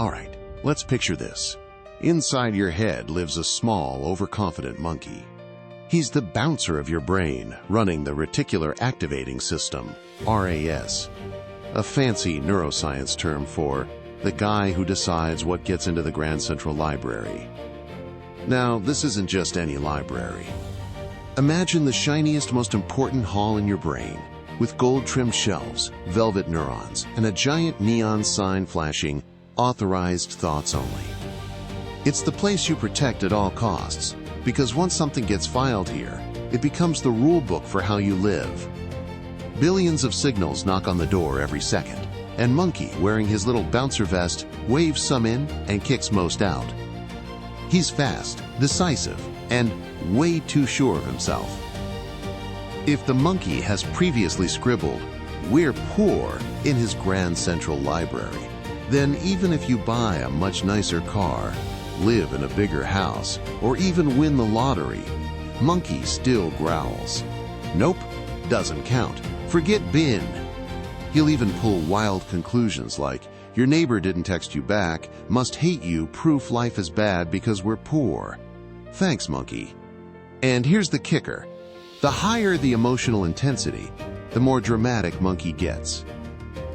Alright, let's picture this. Inside your head lives a small, overconfident monkey. He's the bouncer of your brain, running the Reticular Activating System, RAS, a fancy neuroscience term for the guy who decides what gets into the Grand Central Library. Now, this isn't just any library. Imagine the shiniest, most important hall in your brain, with gold-trimmed shelves, velvet neurons, and a giant neon sign flashing, "Authorized thoughts only." It's the place you protect at all costs, because once something gets filed here, it becomes the rule book for how you live. Billions of signals knock on the door every second, and Monkey, wearing his little bouncer vest, waves some in and kicks most out. He's fast, decisive, and way too sure of himself. If the monkey has previously scribbled, "We're poor," in his Grand Central Library, then even if you buy a much nicer car, live in a bigger house, or even win the lottery, Monkey still growls. Nope, doesn't count. Forget bin. He'll even pull wild conclusions like, "Your neighbor didn't text you back, must hate you, proof life is bad because we're poor." Thanks, Monkey. And here's the kicker. The higher the emotional intensity, the more dramatic Monkey gets.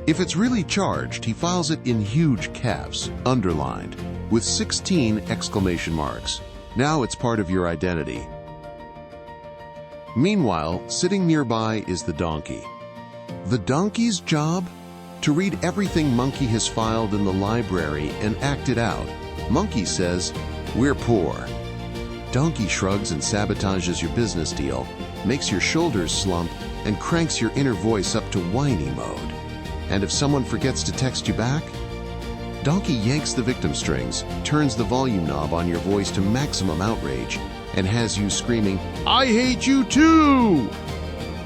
If it's really charged, he files it in huge caps, underlined, with 16 exclamation marks. Now it's part of your identity. Meanwhile, sitting nearby is the donkey. The donkey's job? To read everything Monkey has filed in the library and act it out. Monkey says, "We're poor." Donkey shrugs and sabotages your business deal, makes your shoulders slump, and cranks your inner voice up to whiny mode. And if someone forgets to text you back, Donkey yanks the victim strings, turns the volume knob on your voice to maximum outrage, and has you screaming, "I hate you too!"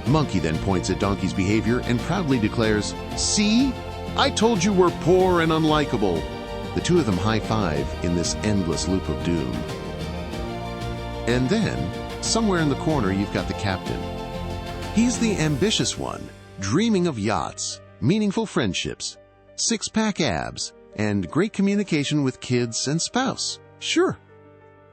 Monkey then points at Donkey's behavior and proudly declares, "See? I told you we're poor and unlikable." The two of them high-five in this endless loop of doom. And then, somewhere in the corner, you've got the captain. He's the ambitious one, dreaming of yachts, meaningful friendships, six-pack abs, and great communication with kids and spouse. Sure.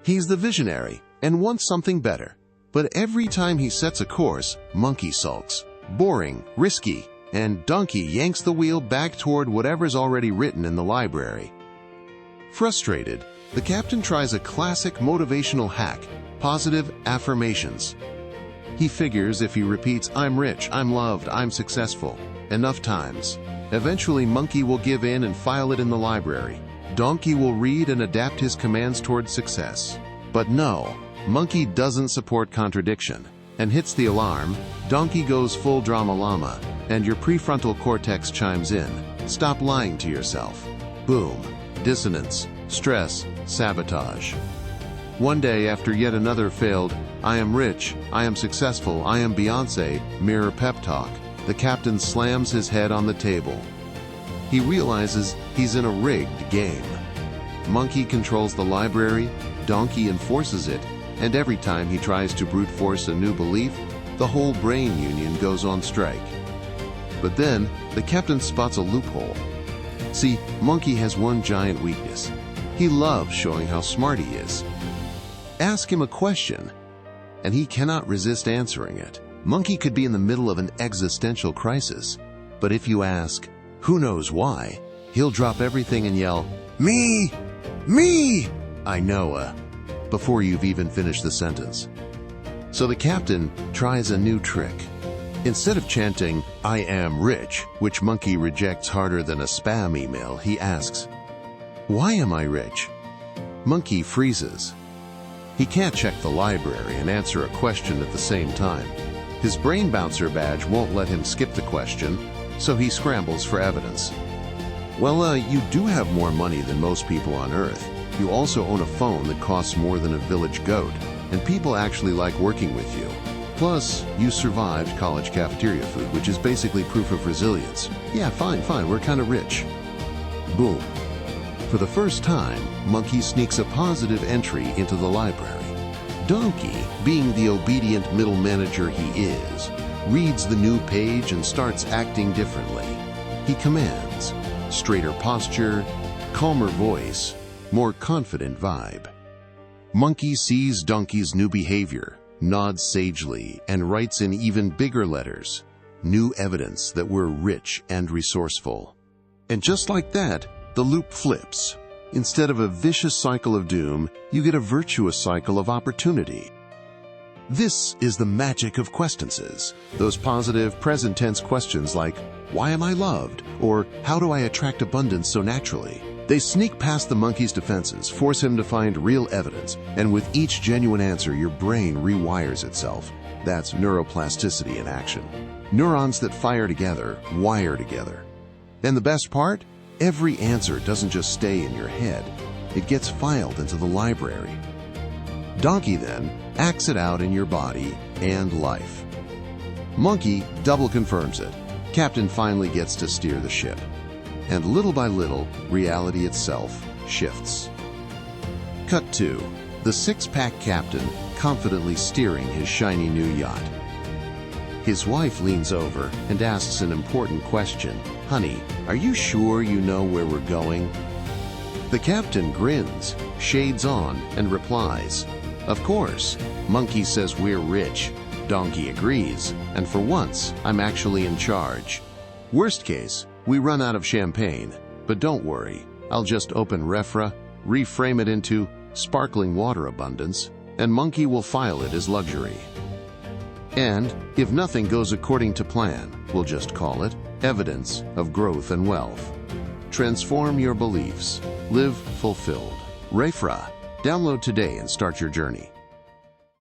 He's the visionary and wants something better. But every time he sets a course, Monkey sulks. Boring, risky, and Donkey yanks the wheel back toward whatever's already written in the library. Frustrated, the captain tries a classic motivational hack, positive affirmations. He figures if he repeats, "I'm rich, I'm loved, I'm successful," enough times, eventually Monkey will give in and file it in the library. Donkey will read and adapt his commands toward success. But no, Monkey doesn't support contradiction and hits the alarm. Donkey goes full drama llama, and your prefrontal cortex chimes in. Stop lying to yourself. Boom. Dissonance, stress, sabotage. One day, after yet another failed, "I am rich, I am successful, I am Beyoncé," mirror pep talk, the captain slams his head on the table. He realizes he's in a rigged game. Monkey controls the library, Donkey enforces it, and every time he tries to brute force a new belief, the whole brain union goes on strike. But then, the captain spots a loophole. See, Monkey has one giant weakness. He loves showing how smart he is. Ask him a question, and he cannot resist answering it. Monkey could be in the middle of an existential crisis, but if you ask, "Who knows why?" he'll drop everything and yell, "Me! Me!" I know, before you've even finished the sentence. So the captain tries a new trick. Instead of chanting, "I am rich," which Monkey rejects harder than a spam email, he asks, "Why am I rich?" Monkey freezes. He can't check the library and answer a question at the same time. His brain bouncer badge won't let him skip the question, so he scrambles for evidence. "Well, you do have more money than most people on Earth. You also own a phone that costs more than a village goat, and people actually like working with you. Plus, you survived college cafeteria food, which is basically proof of resilience. Yeah, fine, we're kind of rich." Boom. For the first time, Monkey sneaks a positive entry into the library. Donkey, being the obedient middle manager he is, reads the new page and starts acting differently. He commands straighter posture, calmer voice, more confident vibe. Monkey sees donkey's new behavior, nods sagely, and writes in even bigger letters, new evidence that we're rich and resourceful. And just like that, the loop flips. Instead of a vicious cycle of doom, you get a virtuous cycle of opportunity. This is the magic of Questences, those positive, present-tense questions like, why am I loved? Or how do I attract abundance so naturally? They sneak past the monkey's defenses, force him to find real evidence, and with each genuine answer, your brain rewires itself. That's neuroplasticity in action. Neurons that fire together, wire together. And the best part? Every answer doesn't just stay in your head. It gets filed into the library. Donkey, then, acts it out in your body and life. Monkey double confirms it. Captain finally gets to steer the ship. And little by little, reality itself shifts. Cut 2. The six-pack captain confidently steering his shiny new yacht. His wife leans over and asks an important question. Honey, are you sure you know where we're going? The captain grins, shades on, and replies, of course. Monkey says we're rich. Donkey agrees, and for once, I'm actually in charge. Worst case, we run out of champagne, but don't worry. I'll just open Refra, reframe it into sparkling water abundance, and Monkey will file it as luxury. And if nothing goes according to plan, we'll just call it evidence of growth and wealth. Transform your beliefs. Live fulfilled. Refra. Download today and start your journey.